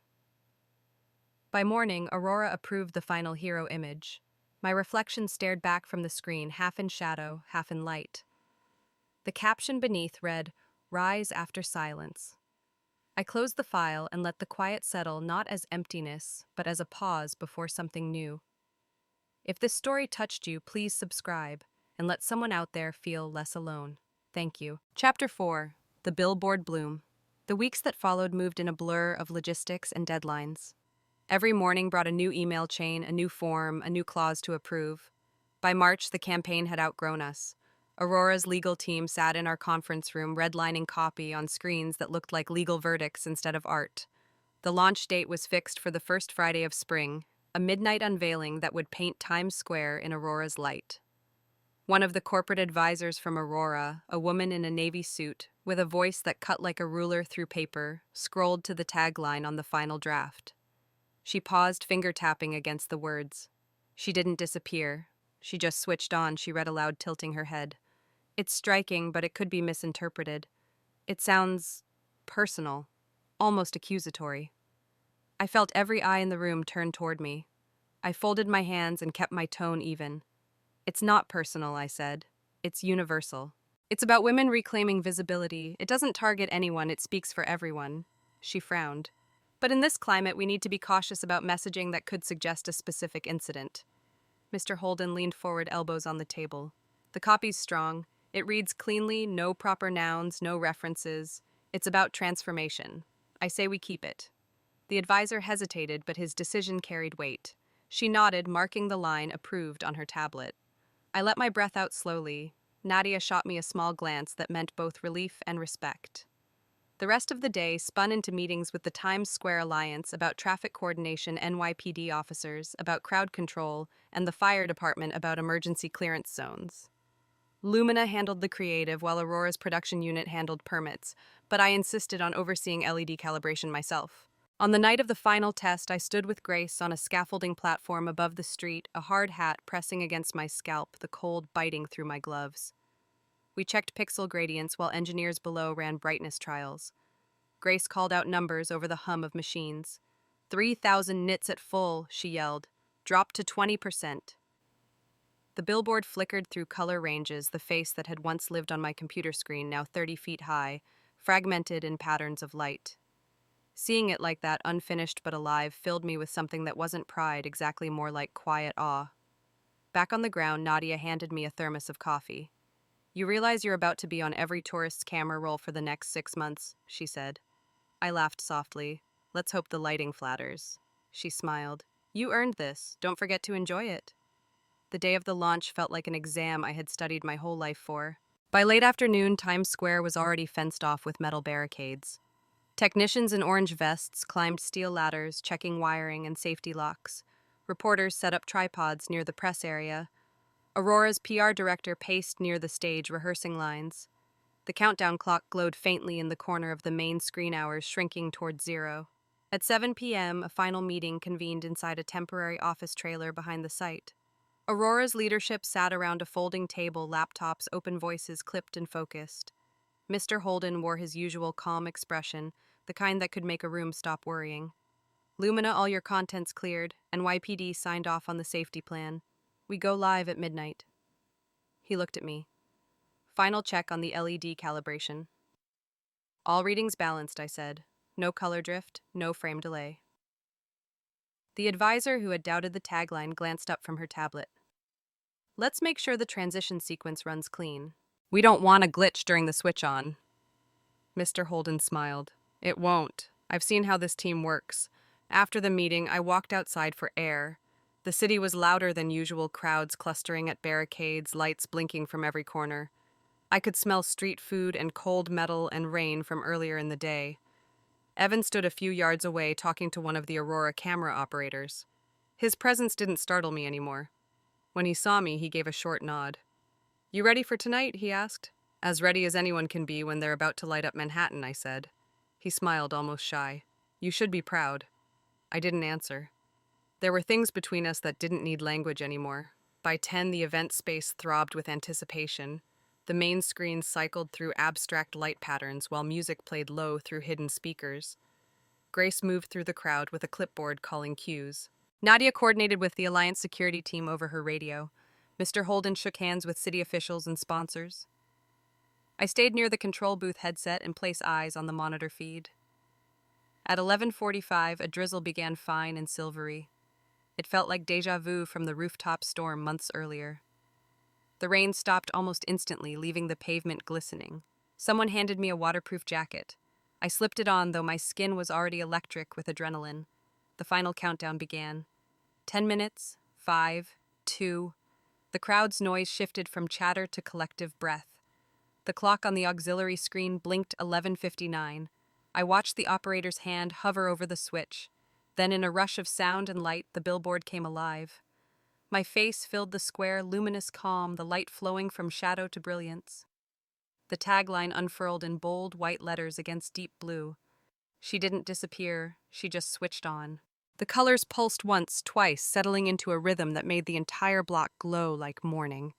By morning, Aurora approved the final hero image. My reflection stared back from the screen, half in shadow, half in light. The caption beneath read, "Rise after silence." I closed the file and let the quiet settle not as emptiness, but as a pause before something new. If this story touched you, please subscribe and let someone out there feel less alone. Thank you. Chapter 4. The Billboard Bloom. The weeks that followed moved in a blur of logistics and deadlines. Every morning brought a new email chain, a new form, a new clause to approve. By March, the campaign had outgrown us. Aurora's legal team sat in our conference room, redlining copy on screens that looked like legal verdicts instead of art. The launch date was fixed for the first Friday of spring, a midnight unveiling that would paint Times Square in Aurora's light. One of the corporate advisors from Aurora, a woman in a navy suit, with a voice that cut like a ruler through paper, scrolled to the tagline on the final draft. She paused, finger-tapping against the words. She didn't disappear. She just switched on, she read aloud, tilting her head. It's striking, but it could be misinterpreted. It sounds personal, almost accusatory. I felt every eye in the room turn toward me. I folded my hands and kept my tone even. It's not personal, I said. It's universal. It's about women reclaiming visibility. It doesn't target anyone, it speaks for everyone. She frowned. But in this climate, we need to be cautious about messaging that could suggest a specific incident. Mr. Holden leaned forward, elbows on the table. The copy's strong. It reads cleanly, no proper nouns, no references. It's about transformation. I say we keep it. The advisor hesitated, but his decision carried weight. She nodded, marking the line approved on her tablet. I let my breath out slowly. Nadia shot me a small glance that meant both relief and respect. The rest of the day spun into meetings with the Times Square Alliance about traffic coordination, NYPD officers, about crowd control, and the fire department about emergency clearance zones. Lumina handled the creative while Aurora's production unit handled permits, but I insisted on overseeing LED calibration myself. On the night of the final test, I stood with Grace on a scaffolding platform above the street, a hard hat pressing against my scalp, the cold biting through my gloves. We checked pixel gradients while engineers below ran brightness trials. Grace called out numbers over the hum of machines. 3,000 nits at full, she yelled. Drop to 20%. The billboard flickered through color ranges, the face that had once lived on my computer screen, now 30 feet high, fragmented in patterns of light. Seeing it like that, unfinished but alive, filled me with something that wasn't pride, exactly more like quiet awe. Back on the ground, Nadia handed me a thermos of coffee. You realize you're about to be on every tourist's camera roll for the next 6 months, she said. I laughed softly. Let's hope the lighting flatters. She smiled. You earned this. Don't forget to enjoy it. The day of the launch felt like an exam I had studied my whole life for. By late afternoon, Times Square was already fenced off with metal barricades. Technicians in orange vests climbed steel ladders, checking wiring and safety locks. Reporters set up tripods near the press area. Aurora's PR director paced near the stage, rehearsing lines. The countdown clock glowed faintly in the corner of the main screen, hours shrinking toward 0. At 7 p.m., a final meeting convened inside a temporary office trailer behind the site. Aurora's leadership sat around a folding table, laptops, open voices clipped and focused. Mr. Holden wore his usual calm expression, the kind that could make a room stop worrying. Lumina, all your content's cleared. NYPD signed off on the safety plan. We go live at midnight. He looked at me. Final check on the LED calibration. All readings balanced, I said. No color drift, no frame delay. The advisor who had doubted the tagline glanced up from her tablet. Let's make sure the transition sequence runs clean. We don't want a glitch during the switch on. Mr. Holden smiled. It won't. I've seen how this team works. After the meeting, I walked outside for air. The city was louder than usual, crowds clustering at barricades, lights blinking from every corner. I could smell street food and cold metal and rain from earlier in the day. Evan stood a few yards away talking to one of the Aurora camera operators. His presence didn't startle me anymore. When he saw me, he gave a short nod. You ready for tonight? He asked. As ready as anyone can be when they're about to light up Manhattan, I said. He smiled, almost shy. You should be proud. I didn't answer. There were things between us that didn't need language anymore. By 10, the event space throbbed with anticipation. The main screen cycled through abstract light patterns while music played low through hidden speakers. Grace moved through the crowd with a clipboard calling cues. Nadia coordinated with the Alliance security team over her radio. Mr. Holden shook hands with city officials and sponsors. I stayed near the control booth headset and placed eyes on the monitor feed. At 11:45, a drizzle began fine and silvery. It felt like déjà vu from the rooftop storm months earlier. The rain stopped almost instantly, leaving the pavement glistening. Someone handed me a waterproof jacket. I slipped it on, though my skin was already electric with adrenaline. The final countdown began. 10 minutes, 5, 2. The crowd's noise shifted from chatter to collective breath. The clock on the auxiliary screen blinked 11:59. I watched the operator's hand hover over the switch. Then, in a rush of sound and light, the billboard came alive. My face filled the square, luminous calm, the light flowing from shadow to brilliance. The tagline unfurled in bold, white letters against deep blue. She didn't disappear, she just switched on. The colors pulsed once, twice, settling into a rhythm that made the entire block glow like morning.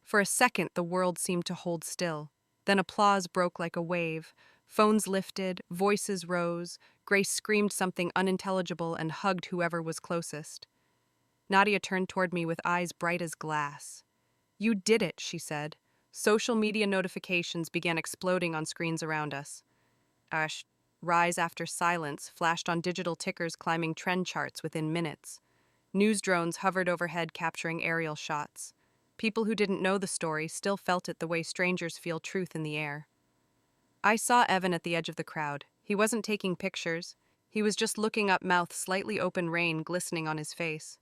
For a second, the world seemed to hold still. Then applause broke like a wave. Phones lifted, voices rose. Grace screamed something unintelligible and hugged whoever was closest. Nadia turned toward me with eyes bright as glass. "You did it," she said. Social media notifications began exploding on screens around us. Rise after silence flashed on digital tickers climbing trend charts within minutes. News drones hovered overhead capturing aerial shots. People who didn't know the story still felt it the way strangers feel truth in the air. I saw Evan at the edge of the crowd. He wasn't taking pictures. He was just looking up, mouth slightly open, rain glistening on his face.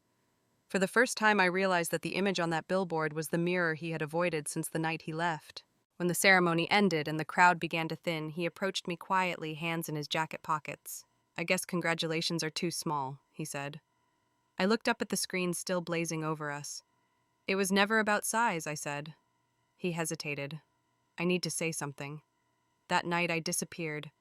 For the first time, I realized that the image on that billboard was the mirror he had avoided since the night he left. When the ceremony ended and the crowd began to thin, he approached me quietly, hands in his jacket pockets. "I guess congratulations are too small," he said. I looked up at the screen still blazing over us. "It was never about size," I said. He hesitated. "I need to say something. That night I disappeared.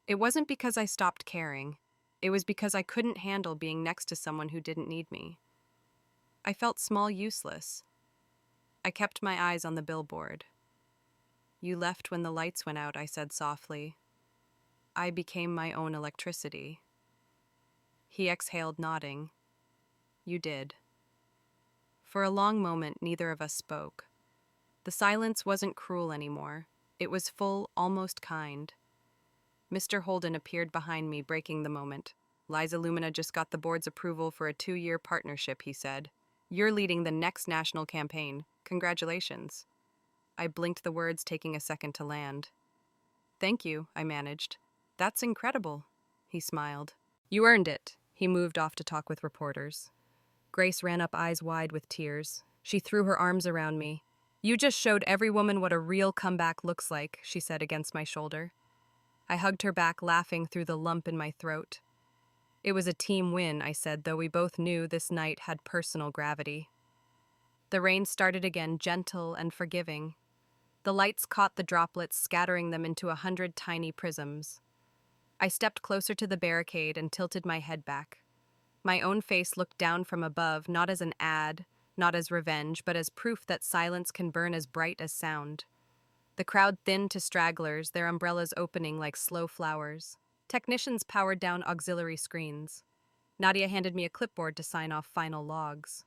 It wasn't because I stopped caring. It was because I couldn't handle being next to someone who didn't need me. I felt small, useless. I kept my eyes on the billboard. You left when the lights went out," I said softly. "I became my own electricity." He exhaled, nodding. "You did." For a long moment, neither of us spoke. The silence wasn't cruel anymore. It was full, almost kind. Mr. Holden appeared behind me, breaking the moment. "Liza Lumina just got the board's approval for a 2-year partnership," he said. "You're leading the next national campaign. Congratulations." I blinked, the words taking a second to land. "Thank you," I managed. "That's incredible." He smiled. "You earned it." He moved off to talk with reporters. Grace ran up, eyes wide with tears. She threw her arms around me. "You just showed every woman what a real comeback looks like," she said against my shoulder. I hugged her back, laughing through the lump in my throat. "It was a team win," I said, though we both knew this night had personal gravity. The rain started again, gentle and forgiving. The lights caught the droplets, scattering them into 100 tiny prisms. I stepped closer to the barricade and tilted my head back. My own face looked down from above, not as an ad, not as revenge, but as proof that silence can burn as bright as sound. The crowd thinned to stragglers, their umbrellas opening like slow flowers. Technicians powered down auxiliary screens. Nadia handed me a clipboard to sign off final logs.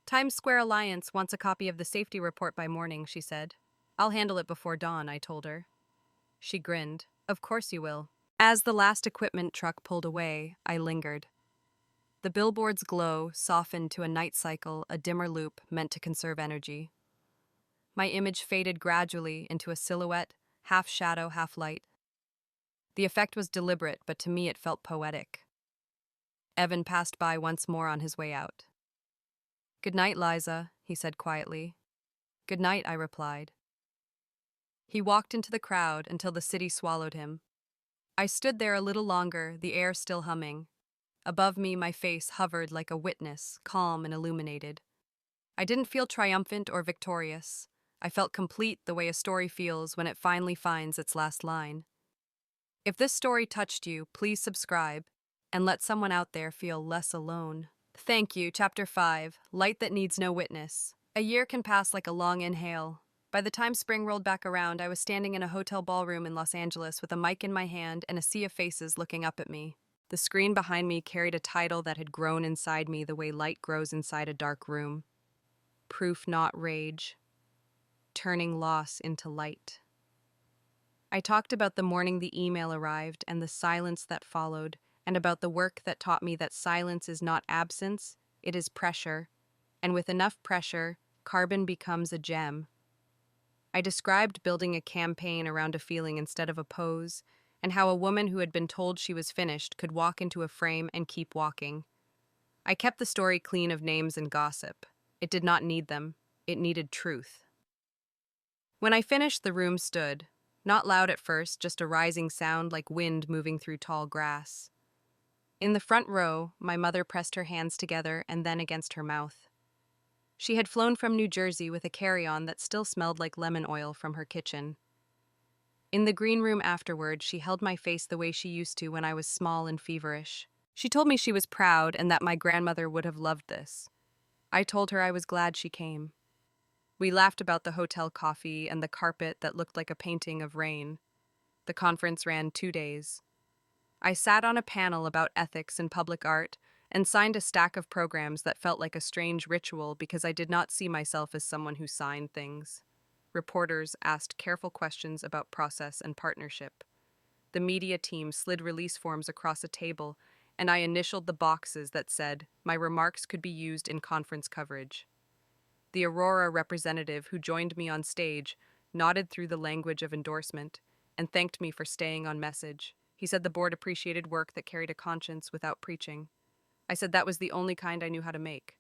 "Times Square Alliance wants a copy of the safety report by morning," she said. "I'll handle it before dawn," I told her. She grinned. "Of course you will." As the last equipment truck pulled away, I lingered. The billboard's glow softened to a night cycle, a dimmer loop meant to conserve energy. My image faded gradually into a silhouette, half shadow, half light. The effect was deliberate, but to me it felt poetic. Evan passed by once more on his way out. "Good night, Liza," he said quietly. "Good night," I replied. He walked into the crowd until the city swallowed him. I stood there a little longer, the air still humming. Above me, my face hovered like a witness, calm and illuminated. I didn't feel triumphant or victorious. I felt complete, the way a story feels when it finally finds its last line. If this story touched you, please subscribe and let someone out there feel less alone. Thank you. Chapter 5, Light That Needs No Witness. A year can pass like a long inhale. By the time spring rolled back around, I was standing in a hotel ballroom in Los Angeles with a mic in my hand and a sea of faces looking up at me. The screen behind me carried a title that had grown inside me the way light grows inside a dark room. Proof Not Rage. Turning Loss into Light. I talked about the morning the email arrived and the silence that followed, and about the work that taught me that silence is not absence, it is pressure, and with enough pressure, carbon becomes a gem. I described building a campaign around a feeling instead of a pose, and how a woman who had been told she was finished could walk into a frame and keep walking. I kept the story clean of names and gossip. It did not need them. It needed truth. When I finished, the room stood. Not loud at first, just a rising sound like wind moving through tall grass. In the front row, my mother pressed her hands together and then against her mouth. She had flown from New Jersey with a carry-on that still smelled like lemon oil from her kitchen. In the green room afterward, she held my face the way she used to when I was small and feverish. She told me she was proud and that my grandmother would have loved this. I told her I was glad she came. We laughed about the hotel coffee and the carpet that looked like a painting of rain. The conference ran 2 days. I sat on a panel about ethics in public art and signed a stack of programs that felt like a strange ritual because I did not see myself as someone who signed things. Reporters asked careful questions about process and partnership. The media team slid release forms across a table, and I initialed the boxes that said my remarks could be used in conference coverage. The Aurora representative who joined me on stage nodded through the language of endorsement and thanked me for staying on message. He said the board appreciated work that carried a conscience without preaching. I said that was the only kind I knew how to make.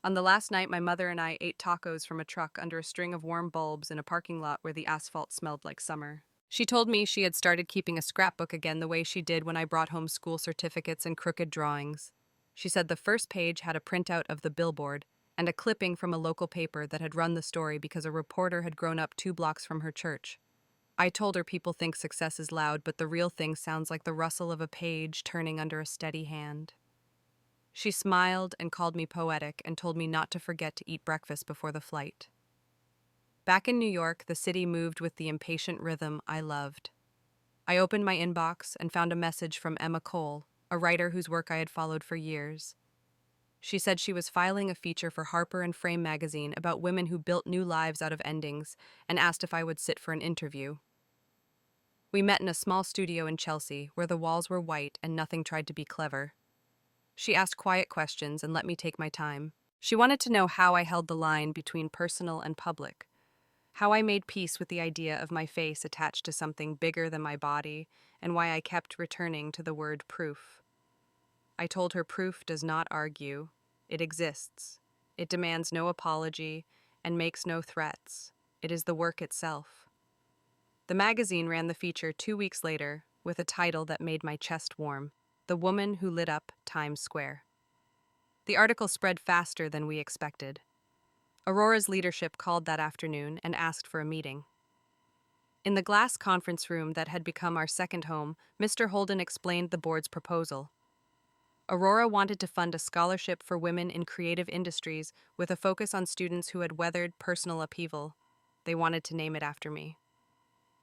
On the last night, my mother and I ate tacos from a truck under a string of warm bulbs in a parking lot where the asphalt smelled like summer. She told me she had started keeping a scrapbook again the way she did when I brought home school certificates and crooked drawings. She said the first page had a printout of the billboard and a clipping from a local paper that had run the story because a reporter had grown up 2 blocks from her church. I told her people think success is loud, but the real thing sounds like the rustle of a page turning under a steady hand. She smiled and called me poetic and told me not to forget to eat breakfast before the flight. Back in New York, the city moved with the impatient rhythm I loved. I opened my inbox and found a message from Emma Cole, a writer whose work I had followed for years. She said she was filing a feature for Harper and Frame magazine about women who built new lives out of endings and asked if I would sit for an interview. We met in a small studio in Chelsea where the walls were white and nothing tried to be clever. She asked quiet questions and let me take my time. She wanted to know how I held the line between personal and public, how I made peace with the idea of my face attached to something bigger than my body, and why I kept returning to the word proof. I told her proof does not argue. It exists. It demands no apology and makes no threats. It is the work itself. The magazine ran the feature 2 weeks later with a title that made my chest warm: The Woman Who Lit Up Times Square. The article spread faster than we expected. Aurora's leadership called that afternoon and asked for a meeting. In the glass conference room that had become our second home, Mr. Holden explained the board's proposal. Aurora wanted to fund a scholarship for women in creative industries with a focus on students who had weathered personal upheaval. They wanted to name it after me.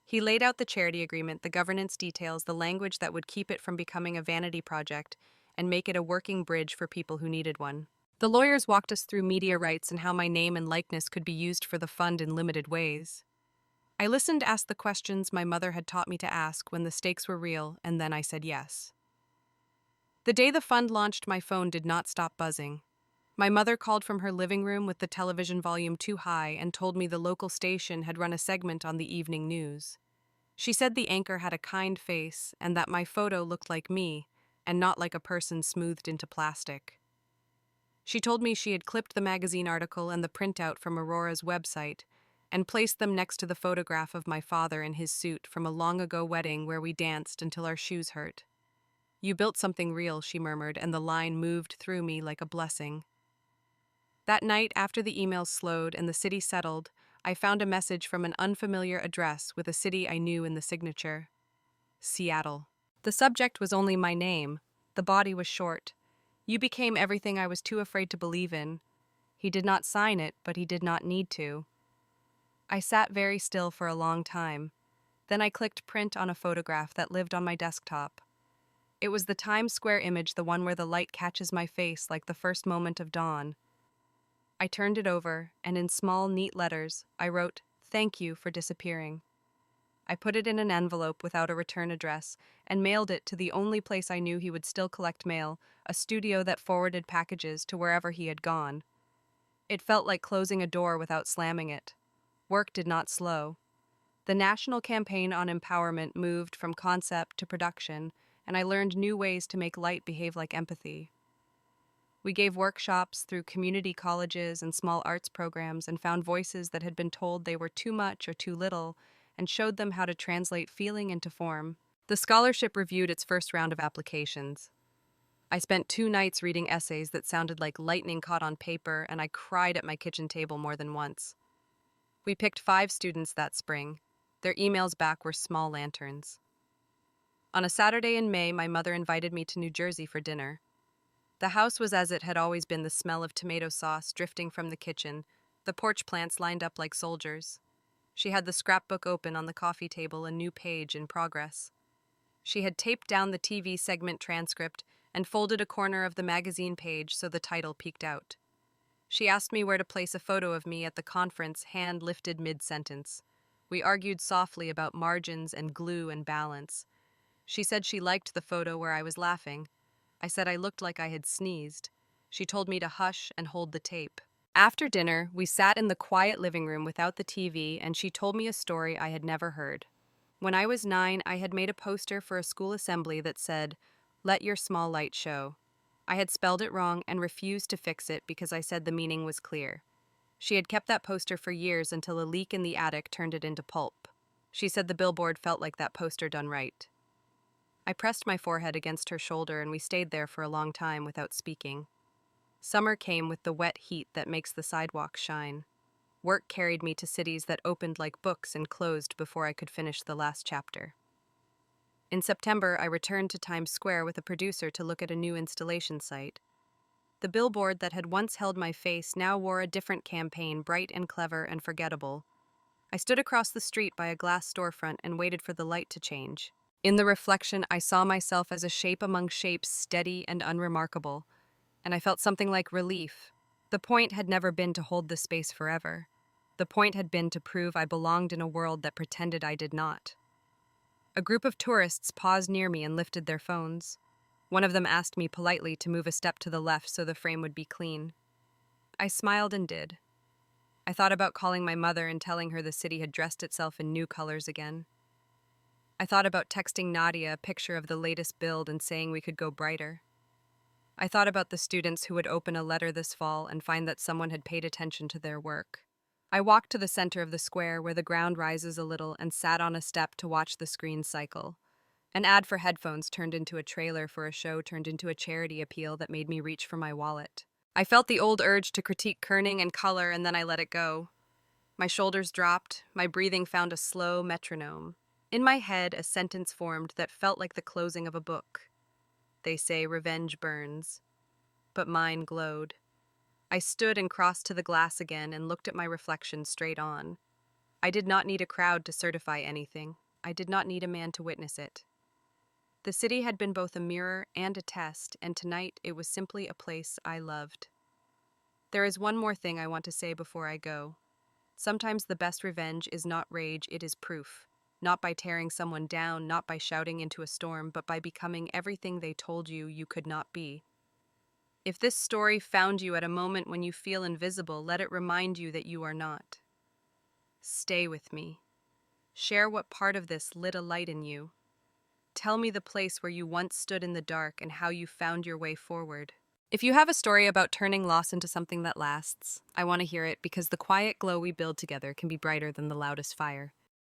He laid out the charity agreement, the governance details, the language that would keep it from becoming a vanity project and make it a working bridge for people who needed one. The lawyers walked us through media rights and how my name and likeness could be used for the fund in limited ways. I listened, asked the questions my mother had taught me to ask when the stakes were real, and then I said yes. The day the fund launched, my phone did not stop buzzing. My mother called from her living room with the television volume too high and told me the local station had run a segment on the evening news. She said the anchor had a kind face and that my photo looked like me and not like a person smoothed into plastic. She told me she had clipped the magazine article and the printout from Aurora's website and placed them next to the photograph of my father in his suit from a long-ago wedding where we danced until our shoes hurt. "You built something real," she murmured, and the line moved through me like a blessing. That night, after the emails slowed and the city settled, I found a message from an unfamiliar address with a city I knew in the signature: Seattle. The subject was only my name. The body was short: "You became everything I was too afraid to believe in." He did not sign it, but he did not need to. I sat very still for a long time. Then I clicked print on a photograph that lived on my desktop. It was the Times Square image, the one where the light catches my face like the first moment of dawn. I turned it over, and in small, neat letters, I wrote, "Thank you for disappearing." I put it in an envelope without a return address and mailed it to the only place I knew he would still collect mail, a studio that forwarded packages to wherever he had gone. It felt like closing a door without slamming it. Work did not slow. The national campaign on empowerment moved from concept to production, and I learned new ways to make light behave like empathy. We gave workshops through community colleges and small arts programs and found voices that had been told they were too much or too little and showed them how to translate feeling into form. The scholarship reviewed its first round of applications. I spent 2 nights reading essays that sounded like lightning caught on paper, and I cried at my kitchen table more than once. We picked 5 students that spring. Their emails back were small lanterns. On a Saturday in May, my mother invited me to New Jersey for dinner. The house was as it had always been, the smell of tomato sauce drifting from the kitchen, the porch plants lined up like soldiers. She had the scrapbook open on the coffee table, a new page in progress. She had taped down the TV segment transcript and folded a corner of the magazine page so the title peeked out. She asked me where to place a photo of me at the conference, hand lifted mid-sentence. We argued softly about margins and glue and balance. She said she liked the photo where I was laughing. I said I looked like I had sneezed. She told me to hush and hold the tape. After dinner, we sat in the quiet living room without the TV, and she told me a story I had never heard. When I was 9, I had made a poster for a school assembly that said, "Let your small light show." I had spelled it wrong and refused to fix it because I said the meaning was clear. She had kept that poster for years until a leak in the attic turned it into pulp. She said the billboard felt like that poster done right. I pressed my forehead against her shoulder, and we stayed there for a long time without speaking. Summer came with the wet heat that makes the sidewalks shine. Work carried me to cities that opened like books and closed before I could finish the last chapter. In September, I returned to Times Square with a producer to look at a new installation site. The billboard that had once held my face now wore a different campaign, bright and clever and forgettable. I stood across the street by a glass storefront and waited for the light to change. In the reflection, I saw myself as a shape among shapes, steady and unremarkable, and I felt something like relief. The point had never been to hold the space forever. The point had been to prove I belonged in a world that pretended I did not. A group of tourists paused near me and lifted their phones. One of them asked me politely to move a step to the left so the frame would be clean. I smiled and did. I thought about calling my mother and telling her the city had dressed itself in new colors again. I thought about texting Nadia a picture of the latest build and saying we could go brighter. I thought about the students who would open a letter this fall and find that someone had paid attention to their work. I walked to the center of the square where the ground rises a little and sat on a step to watch the screen cycle. An ad for headphones turned into a trailer for a show turned into a charity appeal that made me reach for my wallet. I felt the old urge to critique kerning and color, and then I let it go. My shoulders dropped, my breathing found a slow metronome. In my head, a sentence formed that felt like the closing of a book. They say revenge burns, but mine glowed. I stood and crossed to the glass again and looked at my reflection straight on. I did not need a crowd to certify anything. I did not need a man to witness it. The city had been both a mirror and a test, and tonight it was simply a place I loved. There is one more thing I want to say before I go. Sometimes the best revenge is not rage, it is proof. Not by tearing someone down, not by shouting into a storm, but by becoming everything they told you you could not be. If this story found you at a moment when you feel invisible, let it remind you that you are not. Stay with me. Share what part of this lit a light in you. Tell me the place where you once stood in the dark and how you found your way forward. If you have a story about turning loss into something that lasts, I want to hear it, because the quiet glow we build together can be brighter than the loudest fire.